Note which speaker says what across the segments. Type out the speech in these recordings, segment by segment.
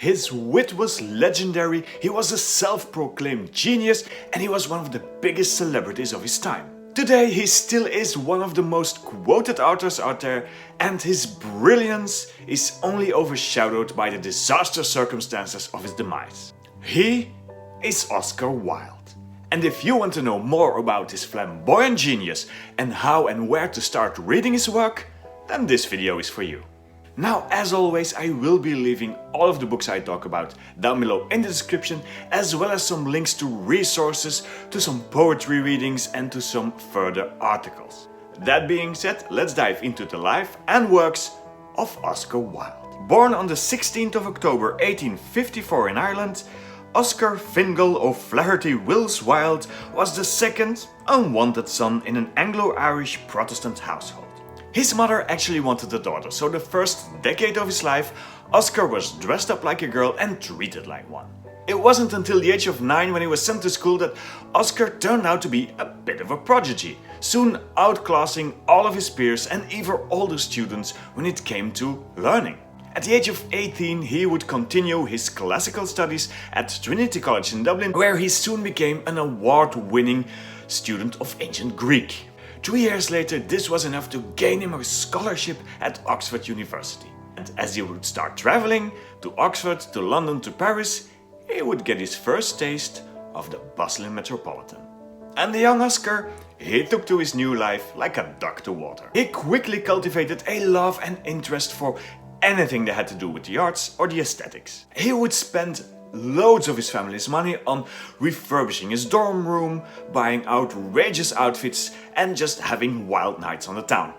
Speaker 1: His wit was legendary, he was a self-proclaimed genius, and he was one of the biggest celebrities of his time. Today he still is one of the most quoted authors out there, and his brilliance is only overshadowed by the disastrous circumstances of his demise. He is Oscar Wilde. And if you want to know more about his flamboyant genius and how and where to start reading his work, then this video is for you. Now, as always, I will be leaving all of the books I talk about down below in the description, as well as some links to resources, to some poetry readings and to some further articles. That being said, let's dive into the life and works of Oscar Wilde. Born on the 16th of October 1854 in Ireland, Oscar Fingal O'Flaherty Wills Wilde was the second unwanted son in an Anglo-Irish Protestant household. His mother actually wanted a daughter, so the first decade of his life, Oscar was dressed up like a girl and treated like one. It wasn't until the age of 9 when he was sent to school that Oscar turned out to be a bit of a prodigy, soon outclassing all of his peers and even older students when it came to learning. At the age of 18, he would continue his classical studies at Trinity College in Dublin, where he soon became an award-winning student of ancient Greek. 2 years later, this was enough to gain him a scholarship at Oxford University. And as he would start traveling to Oxford, to London, to Paris, he would get his first taste of the bustling metropolitan. And the young Oscar, he took to his new life like a duck to water. He quickly cultivated a love and interest for anything that had to do with the arts or the aesthetics. He would spend loads of his family's money on refurbishing his dorm room, buying outrageous outfits and just having wild nights on the town.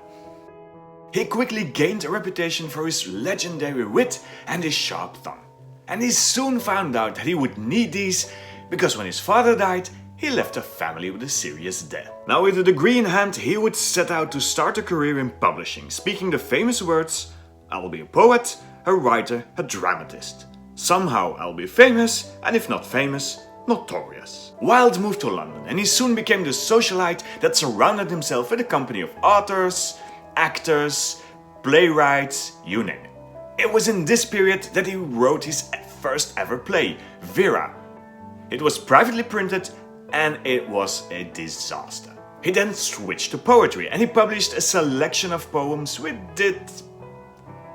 Speaker 1: He quickly gained a reputation for his legendary wit and his sharp tongue. And he soon found out that he would need these because when his father died, he left a family with a serious debt. Now with a degree in hand, he would set out to start a career in publishing, speaking the famous words, "I will be a poet, a writer, a dramatist. Somehow I'll be famous, and if not famous, notorious." Wilde moved to London and he soon became the socialite that surrounded himself with a company of authors, actors, playwrights, you name it. It was in this period that he wrote his first ever play, Vera. It was privately printed and it was a disaster. He then switched to poetry and he published a selection of poems which did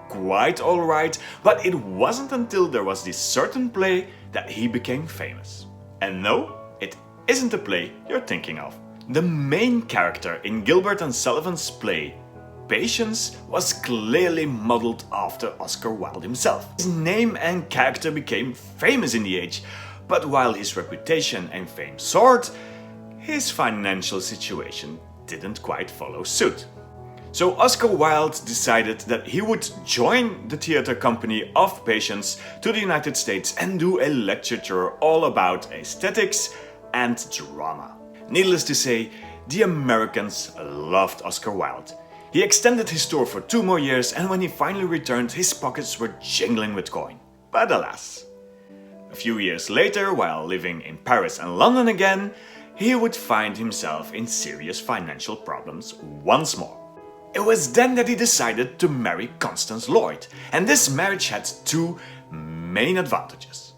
Speaker 1: quite alright, but it wasn't until there was this certain play that he became famous. And no, it isn't the play you're thinking of. The main character in Gilbert and Sullivan's play, Patience, was clearly modeled after Oscar Wilde himself. His name and character became famous in the age, but while his reputation and fame soared, his financial situation didn't quite follow suit. So Oscar Wilde decided that he would join the theater company of Patience to the United States and do a lecture tour all about aesthetics and drama. Needless to say, the Americans loved Oscar Wilde. He extended his tour for 2 more years, and when he finally returned, his pockets were jingling with coin. But alas. A few years later, while living in Paris and London again, he would find himself in serious financial problems once more. It was then that he decided to marry Constance Lloyd, and this marriage had 2 main advantages.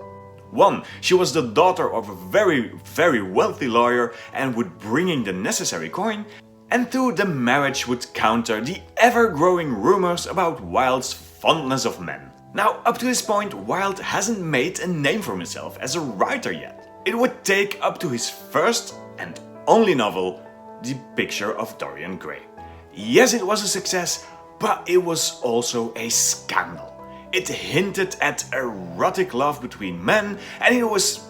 Speaker 1: 1, she was the daughter of a very wealthy lawyer and would bring in the necessary coin, and 2, the marriage would counter the ever-growing rumors about Wilde's fondness of men. Now, up to this point, Wilde hasn't made a name for himself as a writer yet. It would take up to his first and only novel, The Picture of Dorian Gray. Yes, it was a success, but it was also a scandal. It hinted at erotic love between men, and it was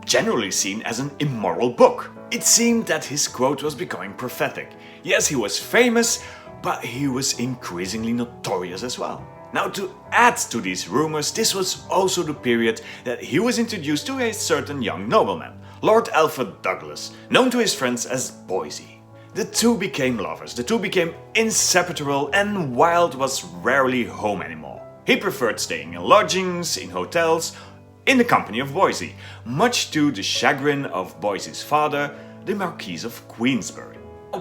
Speaker 1: generally seen as an immoral book. It seemed that his quote was becoming prophetic. Yes, he was famous, but he was increasingly notorious as well. Now, to add to these rumors, this was also the period that he was introduced to a certain young nobleman, Lord Alfred Douglas, known to his friends as Boise. The two became lovers, the two became inseparable, and Wilde was rarely home anymore. He preferred staying in lodgings, in hotels, in the company of Boise, much to the chagrin of Boise's father, the Marquis of Queensberry.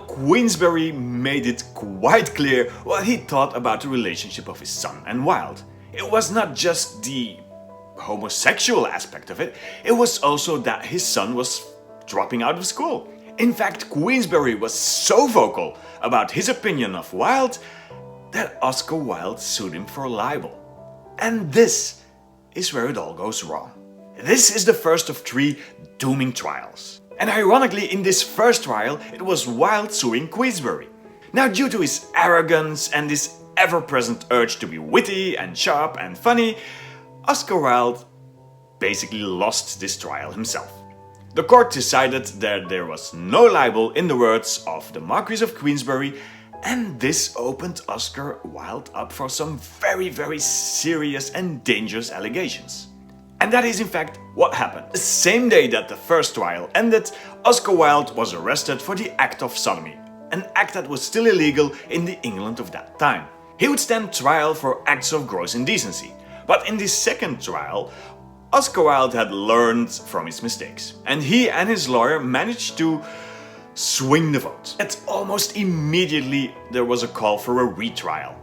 Speaker 1: Queensberry made it quite clear what he thought about the relationship of his son and Wilde. It was not just the homosexual aspect of it, it was also that his son was dropping out of school. In fact, Queensberry was so vocal about his opinion of Wilde that Oscar Wilde sued him for libel. And this is where it all goes wrong. This is the first of 3 dooming trials. And ironically, in this first trial, it was Wilde suing Queensberry. Now, due to his arrogance and his ever-present urge to be witty and sharp and funny, Oscar Wilde basically lost this trial himself. The court decided that there was no libel in the words of the Marquis of Queensberry, and this opened Oscar Wilde up for some very serious and dangerous allegations. And that is in fact what happened. The same day that the first trial ended, Oscar Wilde was arrested for the act of sodomy, an act that was still illegal in the England of that time. He would stand trial for acts of gross indecency, but in this second trial, Oscar Wilde had learned from his mistakes, and he and his lawyer managed to swing the vote. Yet almost immediately there was a call for a retrial.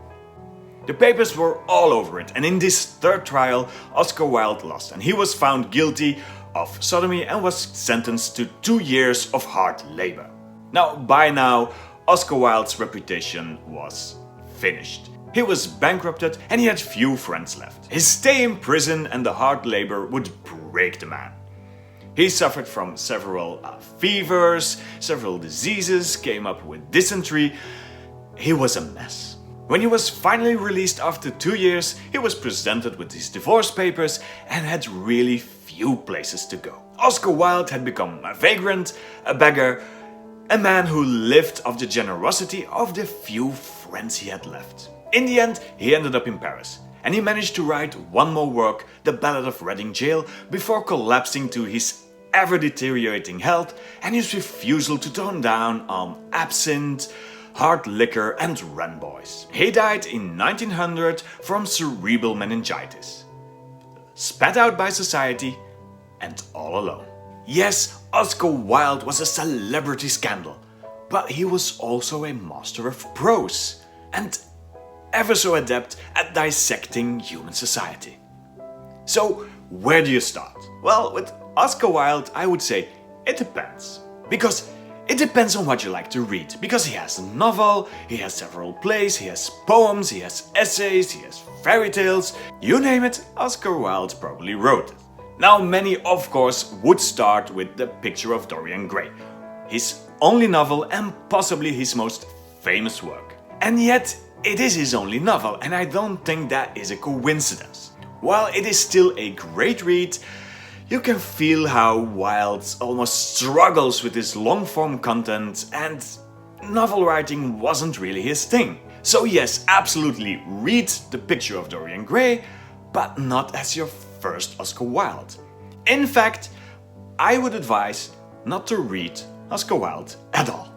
Speaker 1: The papers were all over it, and in this third trial, Oscar Wilde lost, and he was found guilty of sodomy and was sentenced to 2 years of hard labor. Now, by now, Oscar Wilde's reputation was finished. He was bankrupted and he had few friends left. His stay in prison and the hard labor would break the man. He suffered from several fevers, several diseases, came up with dysentery. He was a mess. When he was finally released after 2 years, he was presented with his divorce papers and had really few places to go. Oscar Wilde had become a vagrant, a beggar, a man who lived off the generosity of the few friends he had left. In the end, he ended up in Paris, and he managed to write one more work, The Ballad of Reading Gaol, before collapsing to his ever-deteriorating health and his refusal to tone down on absinthe, hard liquor and run boys. He died in 1900 from cerebral meningitis. Spat out by society and all alone. Yes, Oscar Wilde was a celebrity scandal, but he was also a master of prose and ever so adept at dissecting human society. So, where do you start? Well, with Oscar Wilde, I would say it depends. Because it depends on what you like to read. Because he has a novel, he has several plays, he has poems, he has essays, he has fairy tales. You name it, Oscar Wilde probably wrote it. Now, many, of course, would start with The Picture of Dorian Gray, his only novel and possibly his most famous work. And yet, it is his only novel, and I don't think that is a coincidence. While it is still a great read, you can feel how Wilde almost struggles with his long-form content, and novel writing wasn't really his thing. So yes, absolutely read The Picture of Dorian Gray, but not as your first Oscar Wilde. In fact, I would advise not to read Oscar Wilde at all.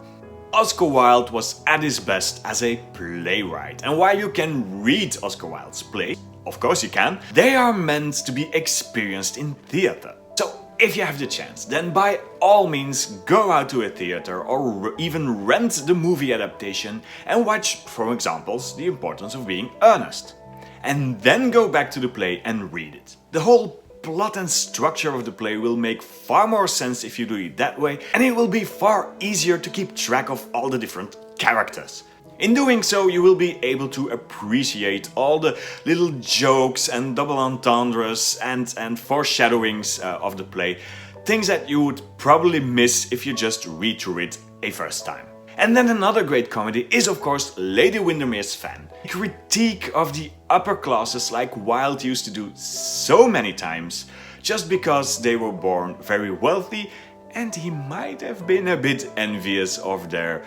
Speaker 1: Oscar Wilde was at his best as a playwright, and while you can read Oscar Wilde's plays, of course you can, they are meant to be experienced in theater. So if you have the chance, then by all means go out to a theater or even rent the movie adaptation and watch, for examples, The Importance of Being Earnest. And then go back to the play and read it. The whole plot and structure of the play will make far more sense if you do it that way, and it will be far easier to keep track of all the different characters. In doing so, you will be able to appreciate all the little jokes and double entendres and foreshadowings of the play, things that you would probably miss if you just read through it a first time. And then another great comedy is of course Lady Windermere's Fan, a critique of the upper classes like Wilde used to do so many times, just because they were born very wealthy and he might have been a bit envious of their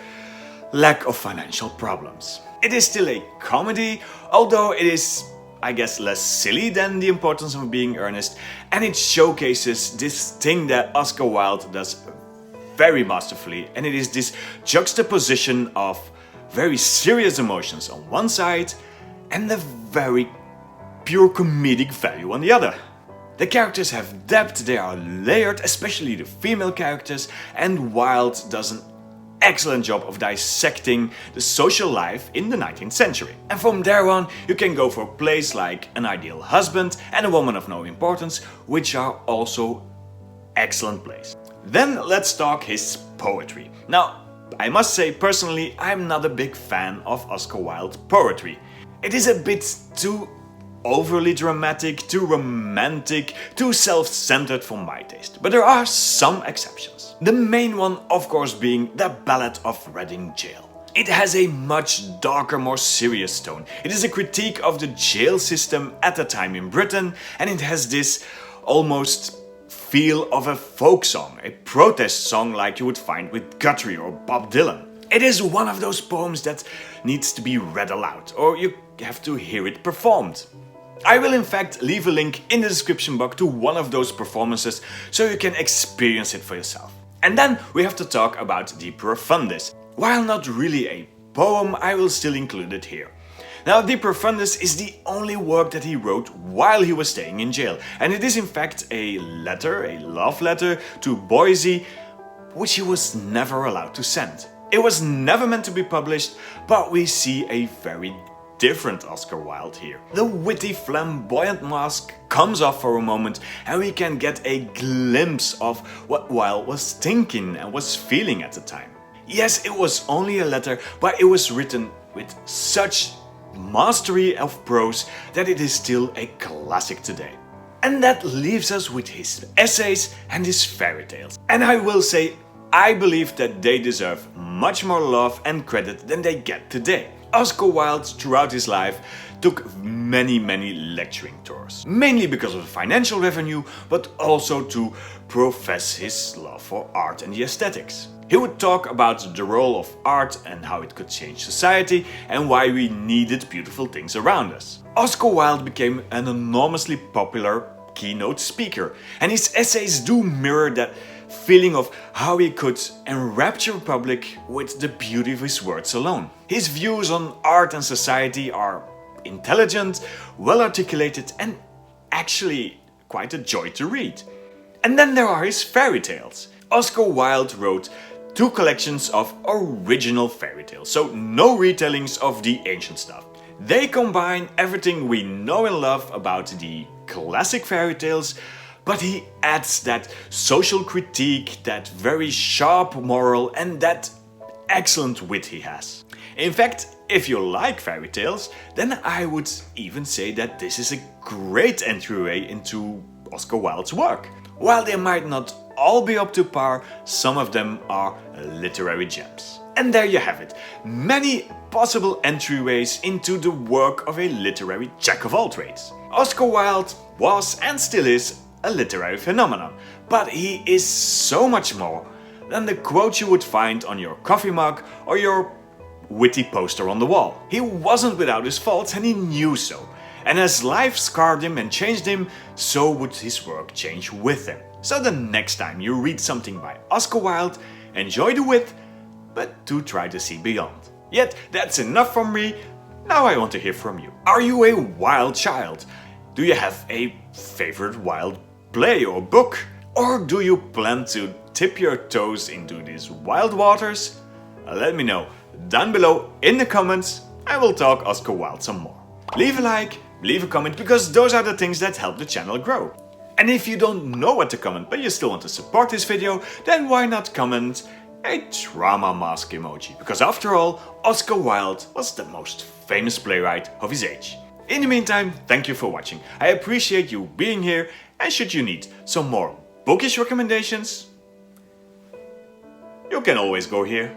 Speaker 1: lack of financial problems. It is still a comedy, although it is, I guess, less silly than The Importance of Being Earnest, and it showcases this thing that Oscar Wilde does very masterfully, and it is this juxtaposition of very serious emotions on one side and the very pure comedic value on the other. The characters have depth, they are layered, especially the female characters, and Wilde does an excellent job of dissecting the social life in the 19th century. And from there on, you can go for plays like An Ideal Husband and A Woman of No Importance, which are also excellent plays. Then let's talk his poetry. Now, I must say personally, I'm not a big fan of Oscar Wilde poetry. It is a bit too overly dramatic, too romantic, too self-centered for my taste. But there are some exceptions. The main one, of course, being the Ballad of Reading Gaol. It has a much darker, more serious tone. It is a critique of the jail system at the time in Britain, and it has this almost feel of a folk song, a protest song like you would find with Guthrie or Bob Dylan. It is one of those poems that needs to be read aloud, or you have to hear it performed. I will in fact leave a link in the description box to one of those performances so you can experience it for yourself. And then we have to talk about De Profundis. While not really a poem, I will still include it here. Now, De Profundis is the only work that he wrote while he was staying in jail, and it is in fact a letter, a love letter to Boise, which he was never allowed to send. It was never meant to be published, but we see a very different Oscar Wilde here. The witty, flamboyant mask comes off for a moment and we can get a glimpse of what Wilde was thinking and was feeling at the time. Yes, it was only a letter, but it was written with such mastery of prose that it is still a classic today. And that leaves us with his essays and his fairy tales. And I will say, I believe that they deserve much more love and credit than they get today. Oscar Wilde, throughout his life, took many lecturing tours. Mainly because of the financial revenue, but also to profess his love for art and the aesthetics. He would talk about the role of art and how it could change society and why we needed beautiful things around us. Oscar Wilde became an enormously popular keynote speaker, and his essays do mirror that feeling of how he could enrapture the public with the beauty of his words alone. His views on art and society are intelligent, well articulated, and actually quite a joy to read. And then there are his fairy tales. Oscar Wilde wrote 2 collections of original fairy tales, so no retellings of the ancient stuff. They combine everything we know and love about the classic fairy tales, but he adds that social critique, that very sharp moral, and that excellent wit he has. In fact, if you like fairy tales, then I would even say that this is a great entryway into Oscar Wilde's work. While they might not all be up to par, some of them are literary gems. And there you have it, many possible entryways into the work of a literary jack of all trades. Oscar Wilde was and still is a literary phenomenon, but he is so much more than the quote you would find on your coffee mug or your witty poster on the wall. He wasn't without his faults and he knew so. And as life scarred him and changed him, so would his work change with him. So the next time you read something by Oscar Wilde, enjoy the wit, but do try to see beyond. Yet, that's enough from me. Now I want to hear from you. Are you a Wilde child? Do you have a favorite Wilde play or book? Or do you plan to dip your toes into these wild waters? Let me know down below in the comments. I will talk Oscar Wilde some more. Leave a like, leave a comment, because those are the things that help the channel grow. And if you don't know what to comment but you still want to support this video, then why not comment a drama mask emoji? Because after all, Oscar Wilde was the most famous playwright of his age. In the meantime, thank you for watching. I appreciate you being here, and should you need some more bookish recommendations, you can always go here.